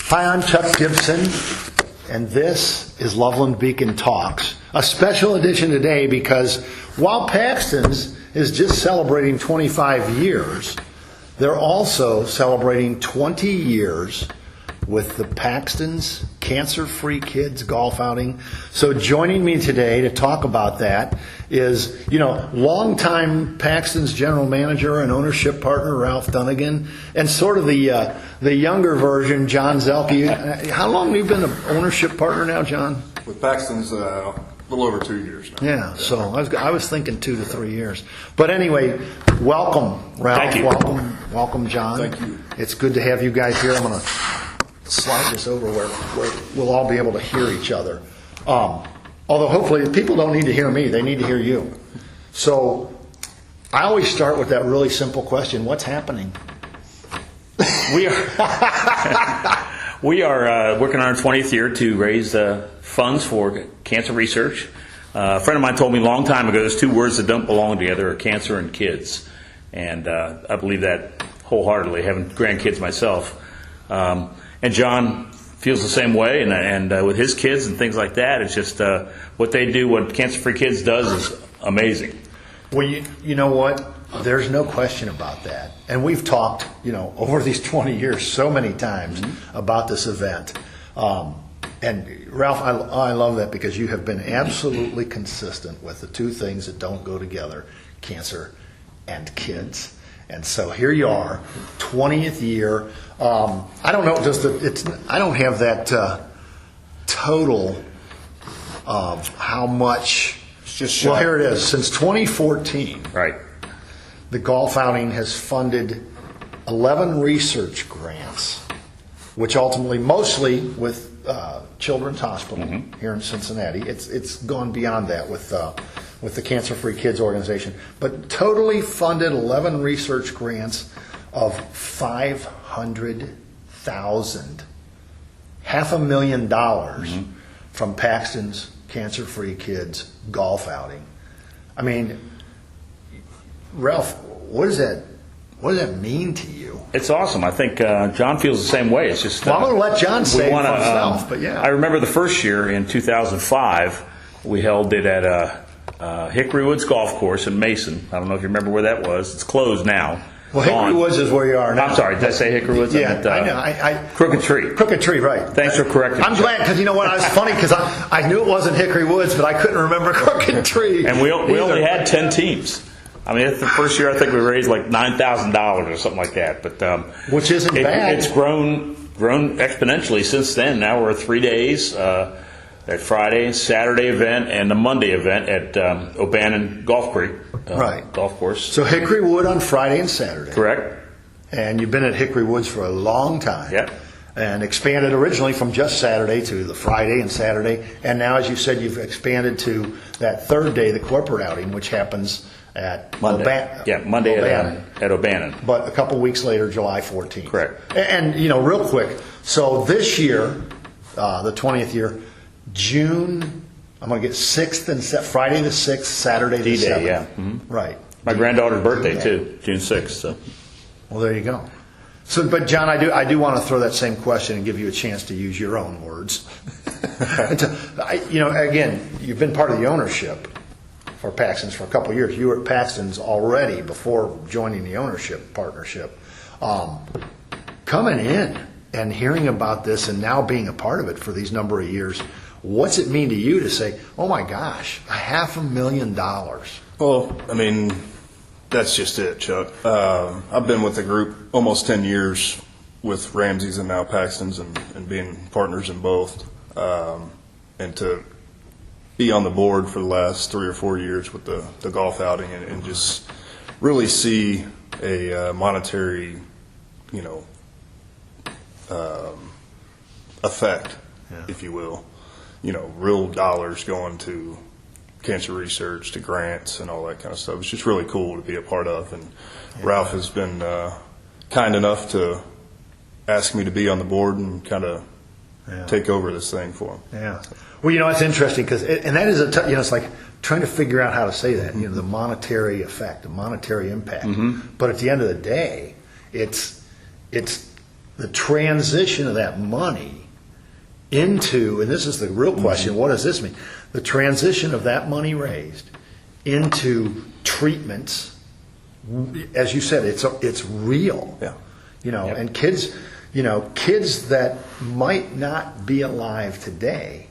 Hi, I'm Chuck Gibson, and this is Loveland Beacon Talks, a special edition today because while Paxton's is just celebrating 25 years, they're also celebrating 20 years with the Paxton's CancerFree Kids golf outing. So joining me today to talk about that is, longtime Paxton's general manager and ownership partner, Ralph Dunnigan, and sort of the younger version, John Zielke. How long have you been an ownership partner now, John? With Paxton's, a little over 2 years now. Yeah, so I was thinking 2 to 3 years. But anyway, welcome, Ralph. Thank you. Welcome, John. Thank you. It's good to have you guys here. I'm going to slide this over where we'll all be able to hear each other. Although hopefully people don't need to hear me, they need to hear you. So I always start with that really simple question: what's happening? We are working on our 20th year to raise funds for cancer research. A friend of mine told me a long time ago, there's two words that don't belong together: are cancer and kids. And I believe that wholeheartedly, having grandkids myself. And John feels the same way, and with his kids and things like that, it's just what they do, what CancerFree Kids does is amazing. Well, you know what? There's no question about that. And we've talked, over these 20 years so many times about this event. And Ralph, I love that because you have been absolutely consistent with the two things that don't go together: cancer and kids. And so here you are, 20th year. I don't know, I don't have that total of how much. It's just well, here it is. Since 2014, Right. the golf outing has funded 11 research grants, which ultimately, mostly with Children's Hospital here in Cincinnati. It's gone beyond that with the CancerFree Kids organization, but totally funded 11 research grants of $500,000, $500,000 from Paxton's CancerFree Kids golf outing. I mean, Ralph, what does that mean to you? It's awesome. I think John feels the same way. It's just Well, I'm going to let John say it for himself, but yeah. I remember the first year in 2005, we held it at Hickory Woods Golf Course in Mason. I don't know if you remember where that was. It's closed now. Well, Hickory Woods is where you are now. I'm sorry, did I say Hickory Woods? Yeah, I meant, Crooked Tree. Crooked Tree, right. Thanks for correcting me. I'm glad, because you know what? I was funny because I knew it wasn't Hickory Woods, but I couldn't remember Crooked Tree. And we only had 10 teams. I mean, the first year I think we raised like $9,000 or something like that. But which isn't bad. It's grown exponentially since then. Now we're 3 days. That Friday, Saturday event, and the Monday event at O'Bannon Golf Creek Golf Course. So Hickory Wood on Friday and Saturday. Correct. And you've been at Hickory Woods for a long time. Yep. And expanded originally from just Saturday to the Friday and Saturday. And now, as you said, you've expanded to that third day, the corporate outing, which happens at Monday. Monday O'Bannon. At O'Bannon. But a couple weeks later, July 14th. Correct. And real quick, so this year, the 20th year, June, I'm going to get 6th and Friday the 6th, Saturday the 7th. D-Day, yeah. Right. My granddaughter's birthday, too, June 6th. So. Well, there you go. So, but John, I do want to throw that same question and give you a chance to use your own words. Again, you've been part of the ownership for Paxton's for a couple of years. You were at Paxton's already before joining the ownership partnership. Coming in and hearing about this and now being a part of it for these number of years, what's it mean to you to say, oh my gosh, $500,000? Well, I mean, that's just it, Chuck. I've been with the group almost 10 years with Ramsey's and now Paxton's and being partners in both. And to be on the board for the last 3 or 4 years with the golf outing and just really see a monetary, effect, if you will. Real dollars going to cancer research, to grants, and all that kind of stuff. It's just really cool to be a part of. And Ralph has been kind enough to ask me to be on the board and kind of take over this thing for him. Yeah. Well, it's interesting because, and that is it's like trying to figure out how to say that. The monetary effect, the monetary impact. But at the end of the day, it's the transition of that money into, and this is the real question, what does this mean? The transition of that money raised into treatments, as you said, it's real. Yeah. And kids, kids that might not be alive today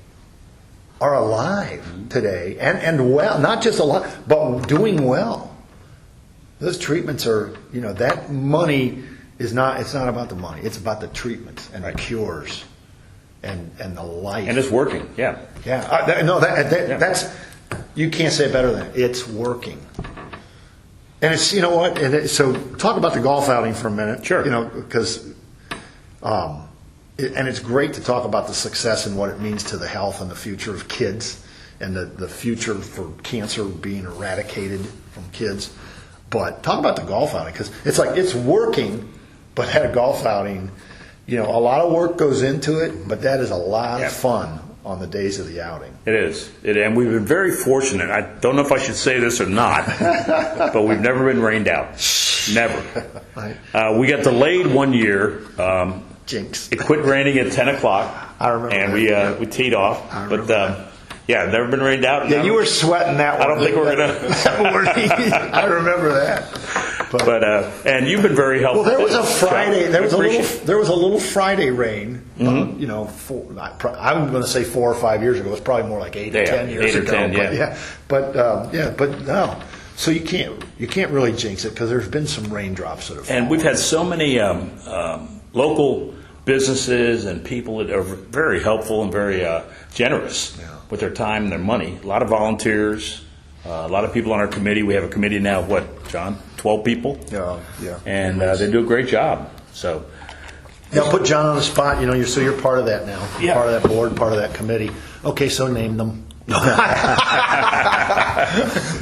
are alive today and well, not just alive, but doing well. Those treatments are, that money is not, it's not about the money. It's about the treatments and the cures and the life. And it's working, yeah. Yeah. That's, you can't say it better than that. It's working. And it's, so talk about the golf outing for a minute. Sure. Because, and it's great to talk about the success and what it means to the health and the future of kids and the future for cancer being eradicated from kids. But talk about the golf outing, because it's like it's working, but at a golf outing, a lot of work goes into it, but that is a lot of fun on the days of the outing. It is. And we've been very fortunate. I don't know if I should say this or not, but we've never been rained out. Never. Right. We got delayed one year. Jinx. It quit raining at 10 o'clock. I remember And we teed off. Never been rained out. Yeah, you were sweating that one. I don't think we're going to. I remember that. But and you've been very helpful. Well, there was a Friday. There was a little Friday rain. I'm going to say 4 or 5 years ago. It was probably more like 8 or 10 years ago. 8 or 10, But no. So you can't really jinx it, because there's been some raindrops that have fallen. And we've had so many local businesses and people that are very helpful and very generous with their time and their money. A lot of volunteers. A lot of people on our committee. We have a committee now of what, John? 12 people? Yeah. And they do a great job. So now put John on the spot. You're part of that now. Yeah. Part of that board, part of that committee. Okay, so name them.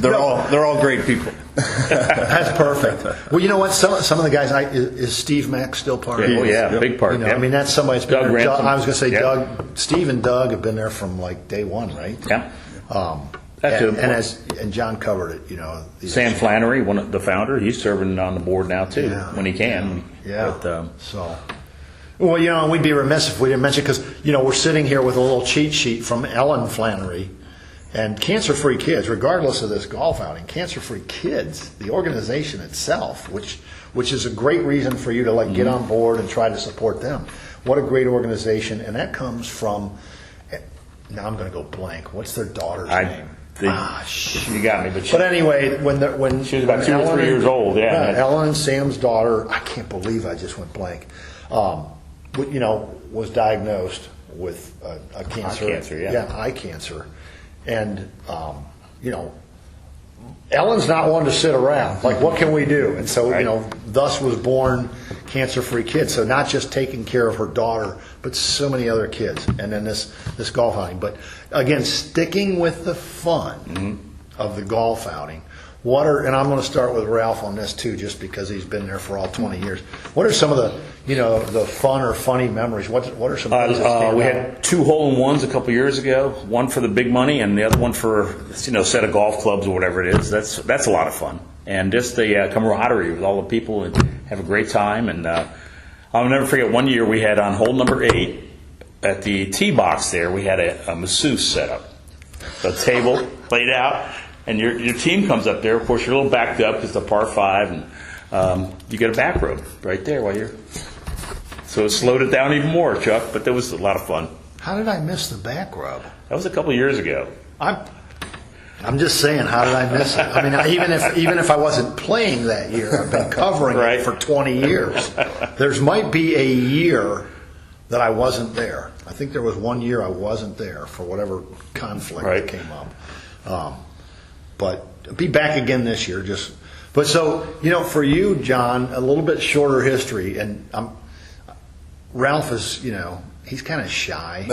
They're all great people. That's perfect. Well, you know what? Some of the guys, is Steve Mack still part of it? Oh yeah, big part. I mean, that's somebody that's been Doug there. Ransom. I was going to say Yeah. Doug, Steve and Doug have been there from like day one, right? Yeah. That's and John covered it. Sam Flannery, one of the founder, he's serving on the board now too, when he can. Yeah. But, Well, we'd be remiss if we didn't mention, because we're sitting here with a little cheat sheet from Ellen Flannery and CancerFree Kids. Regardless of this golf outing, CancerFree Kids, the organization itself, which is a great reason for you to get on board and try to support them. What a great organization, and that comes from. Now I'm going to go blank. What's their daughter's name? You got me. But anyway, when she was about 2 or 3 years old, Ellen and Sam's daughter, I can't believe I just went blank. Was diagnosed with a cancer. Eye cancer. And, Ellen's not one to sit around. Like, what can we do? And so, thus was born CancerFree Kids. So not just taking care of her daughter, but so many other kids. And then this golf outing. But again, sticking with the fun of the golf outing. And I'm going to start with Ralph on this too, just because he's been there for all 20 years. What are some of the fun or funny memories? What are some things that stand we out? had 2 hole-in-ones a couple years ago. One for the big money, and the other one for set of golf clubs or whatever it is. That's a lot of fun, and just the camaraderie with all the people and have a great time. And I'll never forget, one year we had on hole number 8 at the tee box there. We had a masseuse set up, a table laid out. And your team comes up there. Of course, you're a little backed up because it's a par 5, and you get a back rub right there while you're. So it slowed it down even more, Chuck. But that was a lot of fun. How did I miss the back rub? That was a couple of years ago. I'm just saying, how did I miss it? I mean, even if I wasn't playing that year, I've been covering it for 20 years. There might be a year that I wasn't there. I think there was one year I wasn't there for whatever conflict that came up. But be back again this year. But for you, John, a little bit shorter history, and Ralph is, he's kind of shy.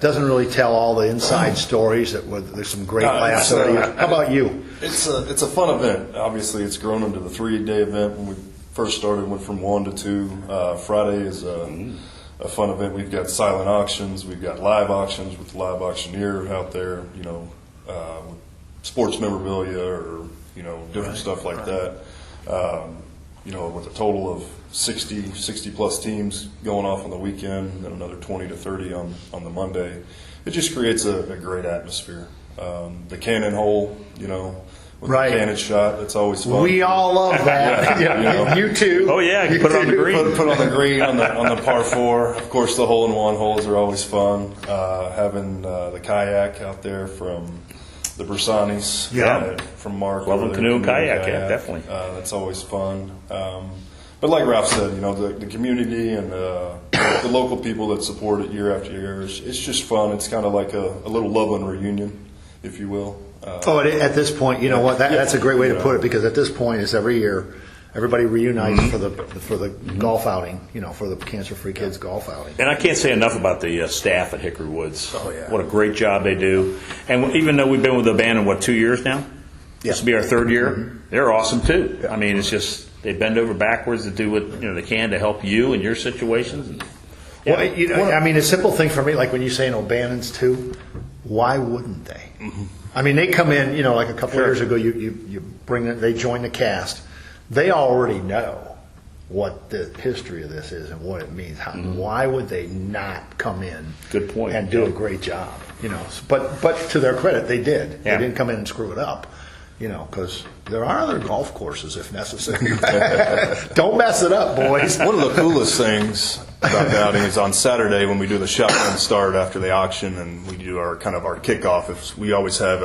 Doesn't really tell all the inside stories. There's some great laughs. How about you? It's a fun event. Obviously, it's grown into the 3-day event. When we first started, it went from 1 to 2. Friday is a fun event. We've got silent auctions. We've got live auctions with the live auctioneer out there. Sports memorabilia or different stuff like that. With a total of 60 plus teams going off on the weekend, and then another 20 to 30 on the Monday. It just creates a great atmosphere. The cannon hole, with Right. the cannon shot, it's always fun. We all love that. You too. Oh, yeah, you put it on the green. Put on the green on the par 4. Of course, the hole-in-one holes are always fun. Having the kayak out there from the Bersanis, from Mark. Loveland Canoe and Kayak, yeah, definitely. That's always fun. But like Ralph said, the community and the local people that support it year after year, it's just fun. It's kind of like a little Loveland reunion, if you will. At this point, you know what? That's a great way to put it, because at this point, it's every year, everybody reunites for the golf outing, for the CancerFree Kids golf outing. And I can't say enough about the staff at Hickory Woods. Oh, yeah. What a great job they do. And even though we've been with the band in, 2 years now? This will be our 3rd year. They're awesome, too. I mean, it's just, they bend over backwards to do what they can to help you in your situations. And, Well, I mean, a simple thing for me, like when you say O'Bannon's too, why wouldn't they? I mean, they come in, like a couple of years ago, you bring them, they join the cast. They already know what the history of this is and what it means. Why would they not come in? Good point. And do a great job? But to their credit, they did. Yeah. They didn't come in and screw it up. Because there are other golf courses if necessary. Don't mess it up, boys. One of the coolest things about the outing is on Saturday when we do the shotgun start after the auction and we do our kickoff. We always have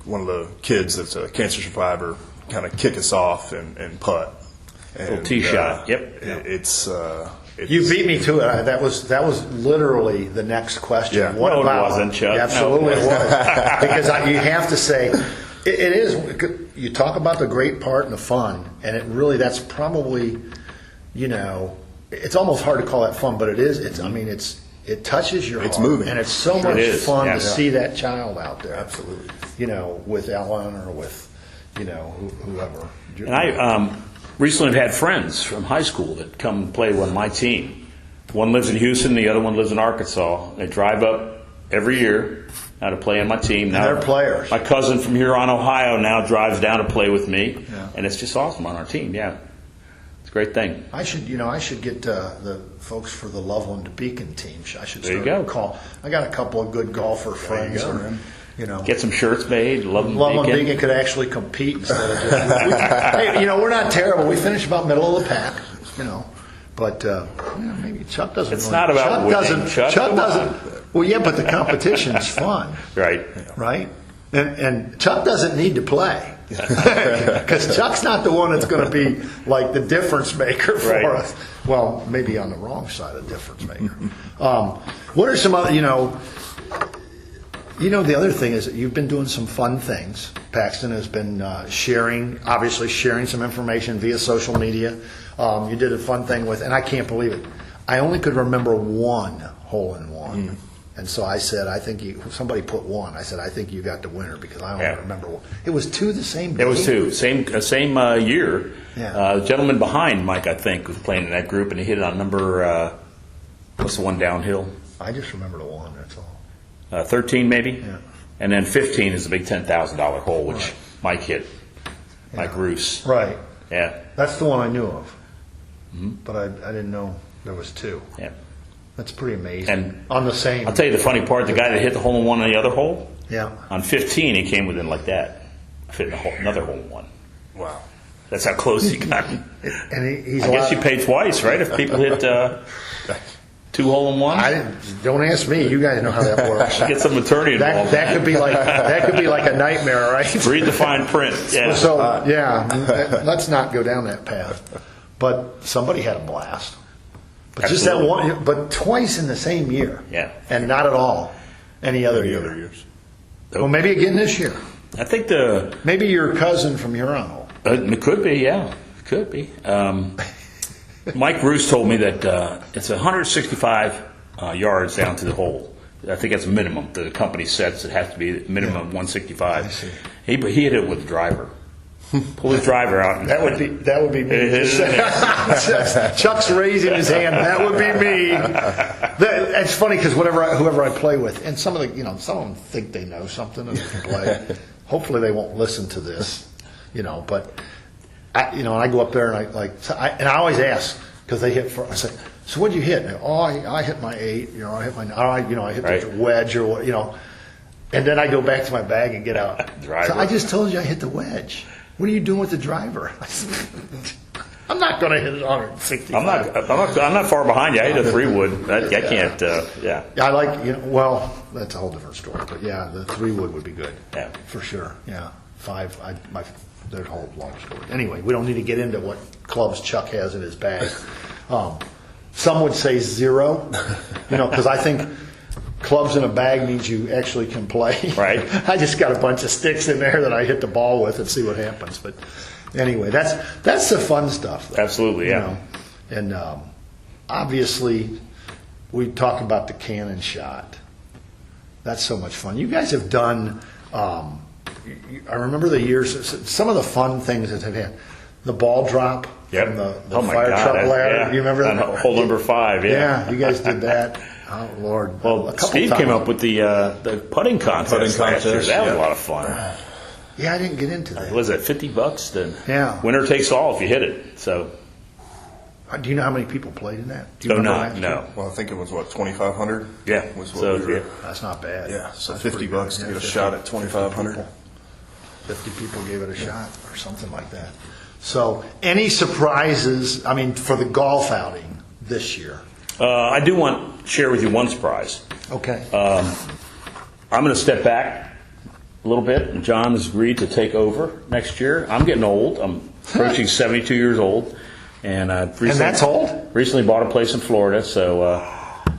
one of the kids that's a cancer survivor kind of kick us off and putt. Little tee shot. Yep. It's you beat me to it. That was literally the next question. Yeah. What No, it about? wasn't, Chuck. Absolutely, No. it was. Because you have to say, it is. You talk about the great part and the fun, and that's probably, it's almost hard to call that fun, but it is. It touches your heart. It's moving. And it's so much fun to see that child out there. Absolutely. With Ellen or with, whoever. And I recently have had friends from high school that come and play on my team. One lives in Houston, the other one lives in Arkansas. They drive up every year now to play on my team. Now, they're players. My cousin from Huron, Ohio now drives down to play with me, Yeah. and it's just awesome on our team, yeah. It's a great thing. I should get the folks for the Loveland Beacon team. I should There you start go. call. I got a couple of good golfer friends. go, man. Get some shirts made, Loveland Beacon could actually compete instead of just. Hey, we're not terrible. We finish about middle of the pack. But maybe Chuck doesn't. It's not about winning, Chuck. Chuck Come doesn't. on. Well, yeah, but the competition's fun, Right. right? And Chuck doesn't need to play because Chuck's not the one that's going to be like the difference maker for Right. us. Well, maybe on the wrong side of difference maker. What are some other? The other thing is that you've been doing some fun things. Paxton has been sharing some information via social media. You did a fun thing with, and I can't believe it, I only could remember one hole-in-one. And so I said, somebody put one. I said, I think you got the winner because I only remember one. It was two the same day. It was two. Same year. Yeah. The gentleman behind Mike, I think, was playing in that group, and he hit it on number, what's the one downhill? I just remember the one, that's all. 13 maybe? Yeah. And then 15 is the big $10,000 hole, which Right. Mike hit. Mike Roos. Right. Yeah. That's the one I knew of. But I didn't know there was two. Yeah. That's pretty amazing. And on the same. I'll tell you the funny part, the guy that hit the hole-in-one on the other hole, Yeah. on 15, he came within like that. Fit another hole-in-one. Wow. That's how close he got. And he's I guess you pay twice, right? If people hit two hole-in-ones? Don't ask me. You guys know how that works. Get some attorney involved. That could be like a nightmare, right? Read the fine print. Yeah. So let's not go down that path. But somebody had a blast. But just that Absolutely. one, but twice in the same year. Yeah. And not at all any other Any year. other years? Well, maybe again this year. I think Maybe your cousin from Huron. it could be, yeah. It could be. Mike Roos told me that it's 165 yards down to the hole. I think that's a minimum. The company sets it has to be minimum 165. I see. He hit it with the driver. Pull his driver out. And That would be me. Chuck's raising his hand. That would be me. It's funny because whoever I play with, and some of them think they know something and can play. Hopefully they won't listen to this, But I go up there and I always ask, because they hit. I said, so what'd you hit? And, I hit my 8. I hit my. I hit Right. the wedge or what. And then I go back to my bag and get out. Driver. So I just told you I hit the wedge. What are you doing with the driver? I said, I'm not going to hit it 165. I'm not far behind you. I hit a 3-wood. I can't. Yeah. I like, well, that's a whole different story. But yeah, the 3-wood would be good. Yeah. For sure. Yeah. 5, there's a whole long story. Anyway, we don't need to get into what clubs Chuck has in his bag. Some would say 0, because I think clubs in a bag means you actually can play. Right. I just got a bunch of sticks in there that I hit the ball with and see what happens. But anyway, that's the fun stuff, though. Absolutely, yeah. And obviously, we talk about the cannon shot. That's so much fun. You guys have done. I remember the years. Some of the fun things that have had. The ball drop from the fire truck ladder. Yeah. You remember that? Hole number 5. Yeah. Yeah, you guys did that. Oh Lord! Well, Steve came up with the putting contest last year. That was a lot of fun. Yeah, I didn't get into that. Was it $50? Then Yeah. Winner takes all if you hit it. So. Do you know how many people played in that? Do you remember last year? No. Well, I think it was 2,500. Yeah. Was what we were. That's not bad. Yeah, so That's $50 pretty to good. get a 50 shot at 2,500. 50 people gave it a shot or something like that. So, any surprises, for the golf outing this year? I do want to share with you one surprise. Okay. I'm going to step back a little bit, and John has agreed to take over next year. I'm getting old. I'm approaching 72 years old. And that's old? Recently bought a place in Florida, so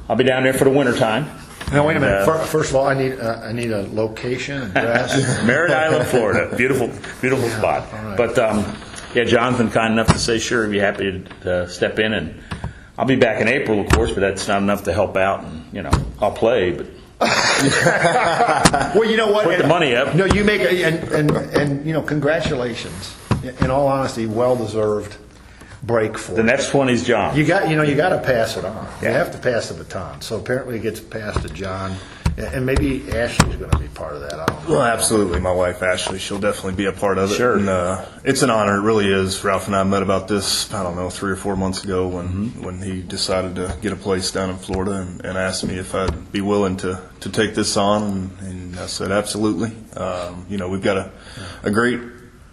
I'll be down there for the wintertime. Now, wait a minute. First of all, I need a location, address. Merritt Island, Florida. Beautiful spot. All right. But, John's been kind enough to say, sure, he'd be happy to step in. And I'll be back in April, of course, but that's not enough to help out. And, I'll play, but... Well, you know what? Put the money up. No, you make and congratulations. In all honesty, well-deserved break for The next one is John. you got to pass it on. You Yeah. have to pass the baton. So apparently it gets passed to John, and maybe Ashley's going to be part of that. I don't know. Well, absolutely. My wife, Ashley, she'll definitely be a part of it. Sure. And it's an honor. It really is. Ralph and I met about this, 3 or 4 months ago when he decided to get a place down in Florida and asked me if I'd be willing to take this on. And I said, absolutely. We've got a great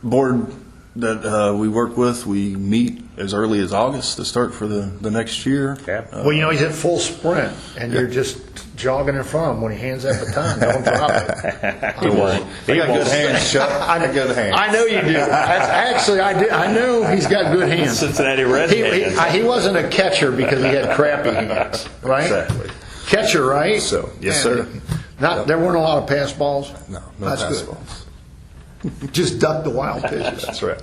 board that we work with. We meet as early as August to start for the next year. Yeah. Well, he's at full sprint, and you're just jogging in front of him when he hands that baton. Don't drop it. He won't. I got good hands, Chuck. I got good hands. I know you do. Actually, I know he's got good hands. Cincinnati Reds. He wasn't a catcher because he had crappy hands, right? Exactly. Catcher, right? So, yes, sir. There weren't a lot of pass balls. No That's pass good. balls. Just duck the wild pitches. That's right.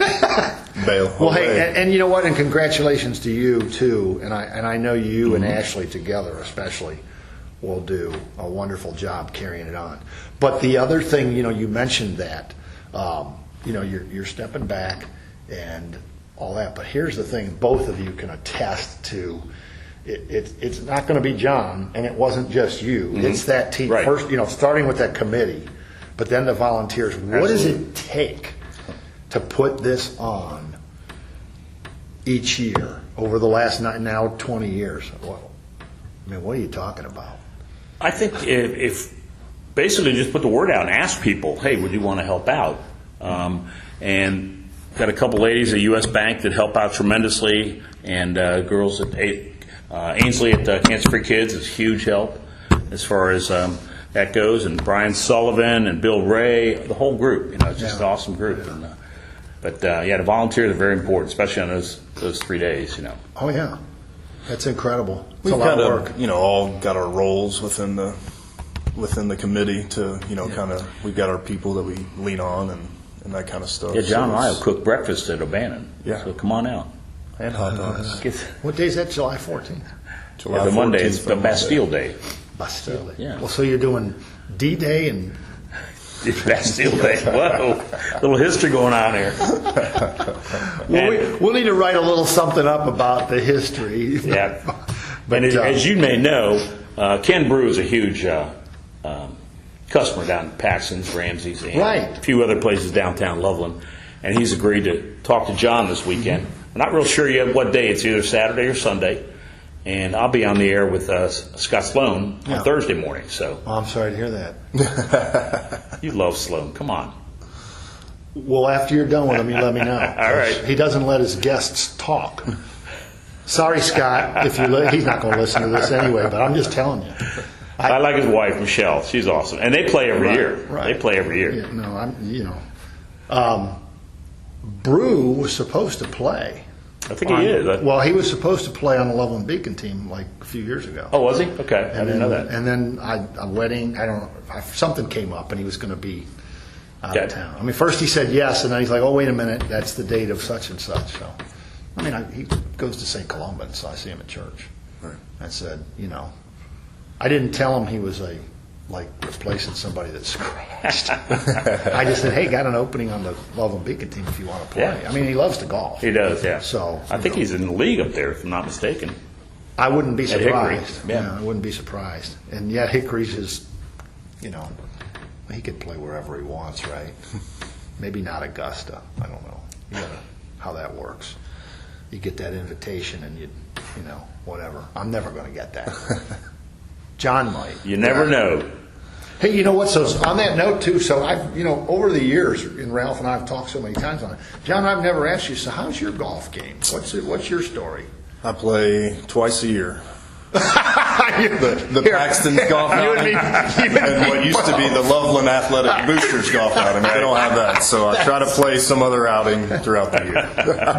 Bail. Well, away. hey, and you know what? And congratulations to you too. And I know you and Ashley together, especially, will do a wonderful job carrying it on. But the other thing, you mentioned that, you're stepping back and all that. But here's the thing: both of you can attest to. It's not going to be John, and it wasn't just you. It's that team Right. first. Starting with that committee. But then the volunteers, what does it take to put this on each year over the last now 20 years? Well, what are you talking about? I think if basically just put the word out and ask people, hey, would you want to help out? And got a couple ladies at U.S. Bank that help out tremendously, and girls at Ainsley at CancerFree Kids is huge help as far as that goes, and Brian Sullivan and Bill Ray, the whole group. It's just an awesome group. And, but the volunteers are very important, especially on those 3 days. Oh yeah, that's incredible. It's We've a lot kind of work. of, all got our roles within the committee to, kind of, we've got our people that we lean on and that kind of stuff. Yeah, John So and I it's- will cook breakfast at O'Bannon. Yeah. So come on out. And hot dogs. What day is that? July 14th. July The Monday 14th, is the Bastille Day. Bastille Day. Yeah. Well, so you're doing D-Day and Bastille Day. Whoa. Little history going on here. we'll need to write a little something up about the history. Yeah. But And as you may know, Ken Brew is a huge customer down at Paxton's, Ramsey's, and Right. a few other places downtown Loveland. And he's agreed to talk to John this weekend I'm not real sure yet what day. It's either Saturday or Sunday. And I'll be on the air with Scott Sloan on Thursday morning. So I'm sorry to hear that. You love Sloan. Come on. Well, after you're done with him, you let me know. All right. He doesn't let his guests talk. Sorry, Scott, if he's not going to listen to this anyway, but I'm just telling you. I like his wife, Michelle. She's awesome. And they play every year. Right. They play every year. Yeah, no, Brew was supposed to play. I think he is. Well, he was supposed to play on the Loveland Beacon team like a few years ago. Oh, was he? Okay. I didn't know that. And then a wedding, I don't know, something came up and he was going to be out of town. I mean, first he said yes, and then he's like, oh, wait a minute, that's the date of such and such. So, I mean, he goes to St. Columban, so I see him at church. Right. I said, I didn't tell him he was replacing somebody that scratched. I just said, hey, got an opening on the Loveland Beacon team if you want to play. Yeah. I mean, he loves to golf. He does, yeah. So I think he's in the league up there, if I'm not mistaken. I wouldn't be At Hickory. surprised. Yeah. I wouldn't be surprised. And yet Hickory's is, he could play wherever he wants, right? Maybe not Augusta. I don't know. How that works. You get that invitation and whatever. I'm never going to get that. John might. You never know. Hey, you know what? So on that note too, so I've, over the years, and Ralph and I have talked so many times on it. John, I've never asked you. So how's your golf game? What's your story? I play twice a year. the Paxton's golf outing and what used to be the Loveland Athletic Boosters golf outing. They don't have that, so I try to play some other outing throughout the year.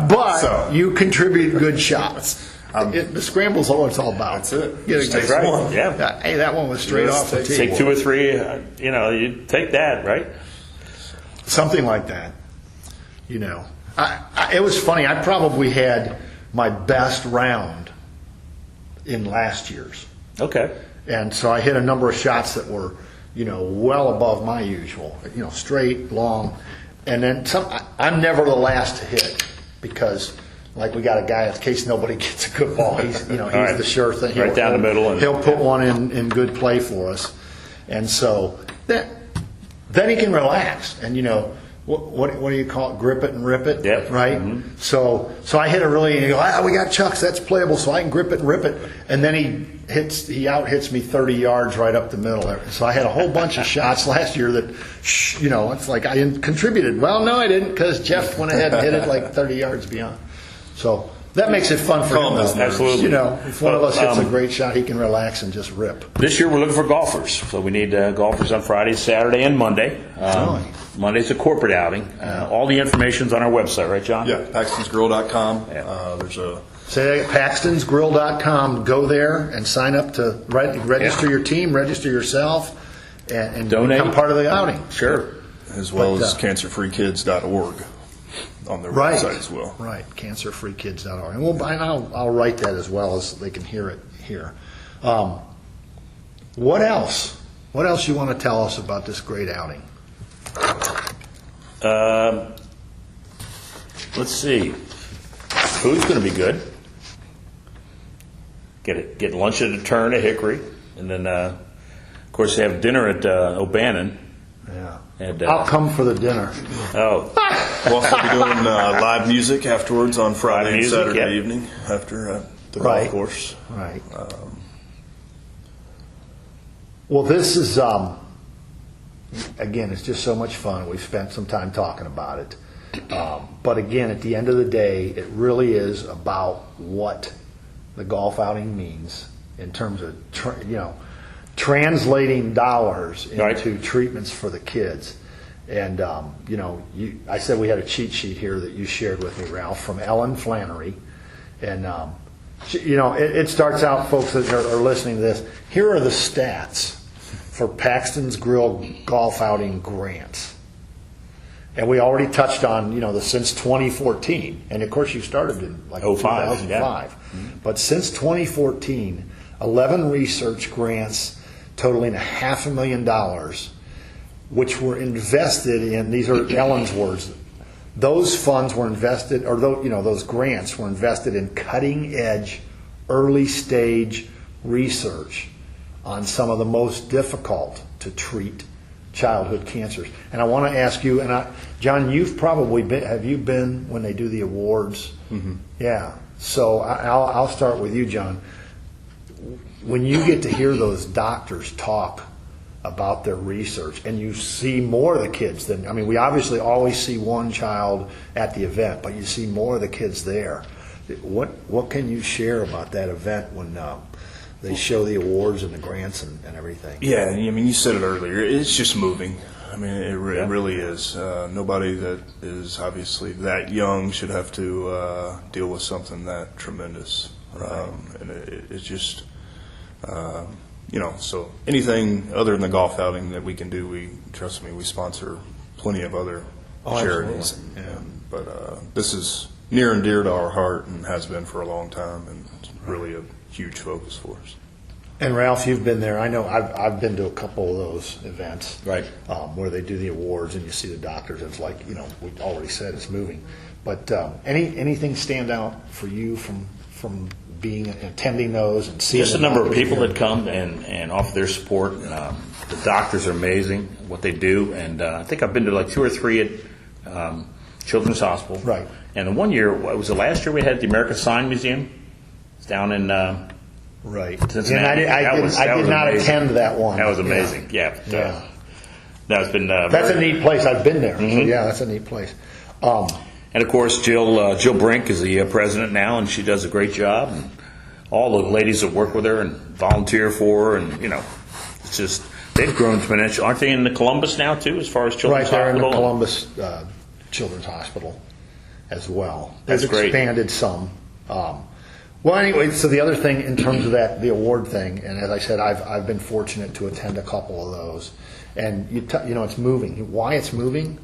But you contribute good shots. The scramble's all it's all about. That's it. That's right. One. Yeah. Hey, that one was straight off the tee. Take 2 or 3. You take that, right? Something like that. It was funny. I probably had my best round in last year's. Okay. And so I hit a number of shots that were, well above my usual. Straight, long, and then some. I'm never the last to hit because. Like we got a guy, in case nobody gets a good ball, he's right. the sure thing. Right down the middle. He'll put one in good play for us. And so then he can relax. And what do you call it? Grip it and rip it. Yep. Right? Mm-hmm. So I hit a really, and you go, we got chucks, that's playable, so I can grip it and rip it. And then he out hits me 30 yards right up the middle. So I had a whole bunch of shots last year that, it's like I contributed. Well, no, I didn't, because Jeff went ahead and hit it like 30 yards beyond. So that makes it fun for him. Absolutely. If one of us hits a great shot, he can relax and just rip. This year we're looking for golfers. So we need golfers on Friday, Saturday, and Monday. Monday's a corporate outing. All the information's on our website, right, John? Yeah, paxtonsgrill.com. Yeah. There's a... Say that, paxtonsgrill.com. Go there and sign up to register your team, register yourself, and donate. Become part of the outing. Sure. As well as CancerFreeKids.org. On their website as well. Right, CancerFreeKids.org. And I'll write that as well as they can hear it here. What else? What else you want to tell us about this great outing? Let's see. Food's going to be good. Get lunch at a turn at Hickory, and then of course they have dinner at O'Bannon. Yeah. And, I'll come for the dinner. Oh. We'll also be doing live music afterwards on Friday and Saturday evening after the golf course. Right. Well, this is, again, it's just so much fun. We've spent some time talking about it. But again, at the end of the day, it really is about what the golf outing means in terms of, translating dollars into treatments for the kids. And, I said we had a cheat sheet here that you shared with me, Ralph, from Ellen Flannery. And, it starts out, folks that are listening to this, here are the stats for Paxton's Grill golf outing grants. And we already touched on, since 2014. And, of course, you started in 2005. Yeah. Mm-hmm. But since 2014, 11 research grants totaling $500,000, which were invested in, these are Ellen's words, those funds were invested, or those grants were invested in cutting edge, early stage research on some of the most difficult to treat childhood cancers. And I want to ask you, John, you've probably been, have you been when they do the awards? Mm-hmm. Yeah. So I'll start with you, John. When you get to hear those doctors talk about their research and you see more of the kids than, I mean, we obviously always see one child at the event, but you see more of the kids there. What can you share about that event when they show the awards and the grants and everything? Yeah, I mean, you said it earlier. It's just moving. I mean, it really is. Nobody that is obviously that young should have to deal with something that tremendous. Right. And it's just, so anything other than the golf outing that we can do, trust me, we sponsor plenty of other charities. Yeah. But this is near and dear to our heart and has been for a long time, and it's really a huge focus for us. And Ralph, you've been there. I know I've been to a couple of those events, right, where they do the awards and you see the doctors. It's like, we already said it's moving. But anything stand out for you from attending those and seeing? Just the number of people that come and offer their support. The doctors are amazing what they do, and I think I've been to like 2 or 3 at Children's Hospital. Right. And the one year, was it last year we had the American Sign Museum? It's down in right. Cincinnati. And I did not attend that one. That was amazing. Yeah. That's been that's a neat place. I've been there. Mm-hmm. So yeah, that's a neat place. And of course, Jill Brink is the president now, and she does a great job. And all the ladies that work with her and volunteer for her, and it's just they've grown exponentially. Aren't they in the Columbus now too, as far as Children's Hospital? Right, they're in the Columbus Children's Hospital as well. That's great. Expanded some. Well, anyway, so the other thing in terms of the award thing, and as I said, I've been fortunate to attend a couple of those, and it's moving. Why it's moving?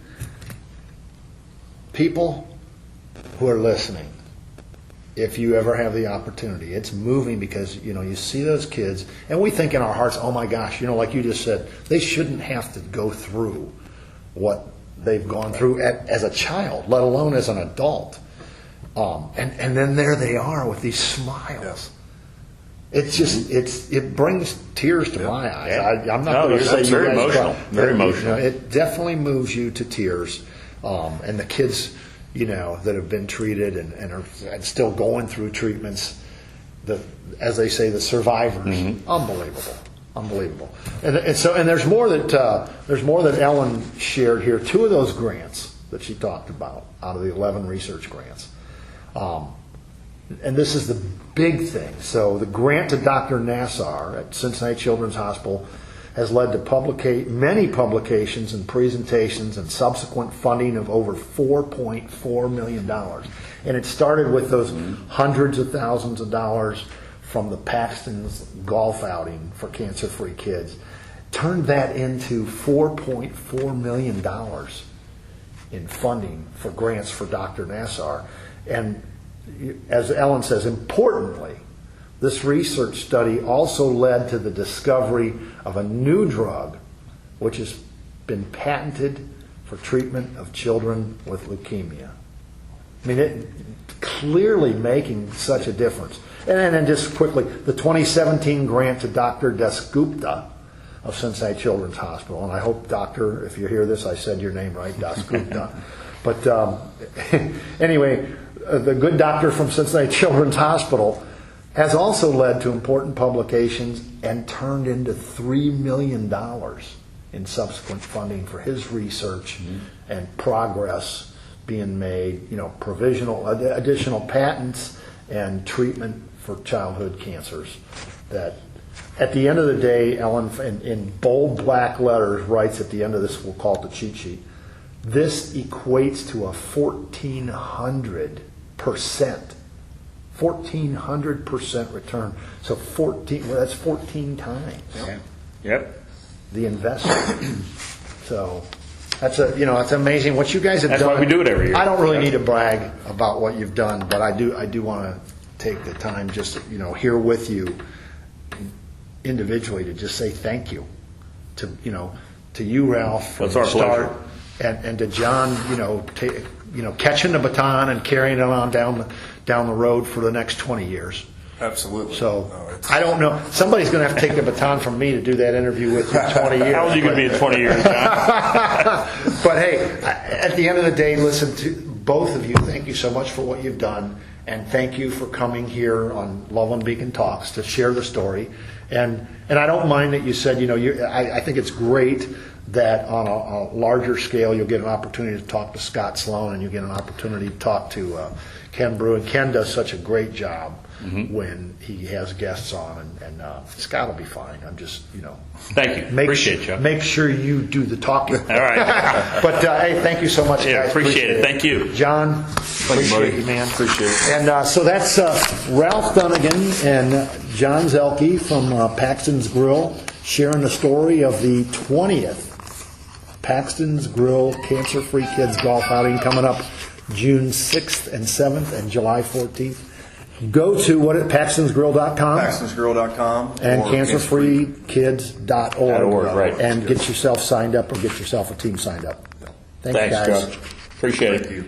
People who are listening, if you ever have the opportunity, it's moving because you see those kids, and we think in our hearts, oh my gosh, like you just said, they shouldn't have to go through what they've gone through as a child, let alone as an adult. And then there they are with these smiles. It's just it brings tears to my eyes. Yeah. I'm not going to say very emotional. Very emotional. It definitely moves you to tears. And the kids, that have been treated and are still going through treatments, as they say, the survivors, mm-hmm. Unbelievable. And there's more that Ellen shared here. 2 of those grants that she talked about out of the 11 research grants. And this is the big thing. So the grant to Dr. Nassar at Cincinnati Children's Hospital has led to many publications and presentations and subsequent funding of over $4.4 million. And it started with those hundreds of thousands of dollars from the Paxton's golf outing for CancerFree Kids. Turned that into $4.4 million in funding for grants for Dr. Nassar. And as Ellen says, importantly, this research study also led to the discovery of a new drug which has been patented for treatment of children with leukemia. I mean, it clearly making such a difference. And then just quickly, the 2017 grant to Dr. Dasgupta of Cincinnati Children's Hospital. And I hope, Doctor, if you hear this, I said your name right, Dasgupta. But anyway, the good doctor from Cincinnati Children's Hospital has also led to important publications and turned into $3 million in subsequent funding for his research and progress being made, provisional, additional patents and treatment for childhood cancers. That at the end of the day, Ellen, in bold black letters, writes at the end of this, we'll call it the cheat sheet, this equates to a 1,400% return. So that's 14 times. Yeah. Yep. The investment. So that's it's amazing what you guys have done. That's why we do it every year. I don't really need to brag about what you've done, but I do want to take the time just here with you individually to just say thank you to you, Ralph. That's our pleasure. And to John, catching the baton and carrying it on down the road for the next 20 years. Absolutely. So No, it's- I don't know. Somebody's going to have to take the baton from me to do that interview with you in 20 years. How old are you going to be in 20 years, John? But hey, at the end of the day, listen to both of you. Thank you so much for what you've done, and thank you for coming here on Loveland Beacon Talks to share the story. And I don't mind that you said, I think it's great that on a larger scale you'll get an opportunity to talk to Scott Sloan, and you get an opportunity to talk to Ken Brew. And Ken does such a great job when he has guests on, and Scott will be fine. I'm just, Thank you. Appreciate you. Make sure you do the talking. All right. But hey, thank you so much, Yeah, guys. appreciate it. Thank you. John, Thank you, buddy. appreciate you, man. Appreciate it. And so that's Ralph Dunnigan and John Zielke from Paxton's Grill sharing the story of the 20th Paxton's Grill CancerFree Kids golf outing coming up June 6th and 7th and July 14th. Go to PaxtonsGrill.com PaxtonsGrill.com and or CancerFreeKids.org right. and get yourself signed up or get yourself a team signed up. Thanks, guys. Joe. Appreciate it. Thank you.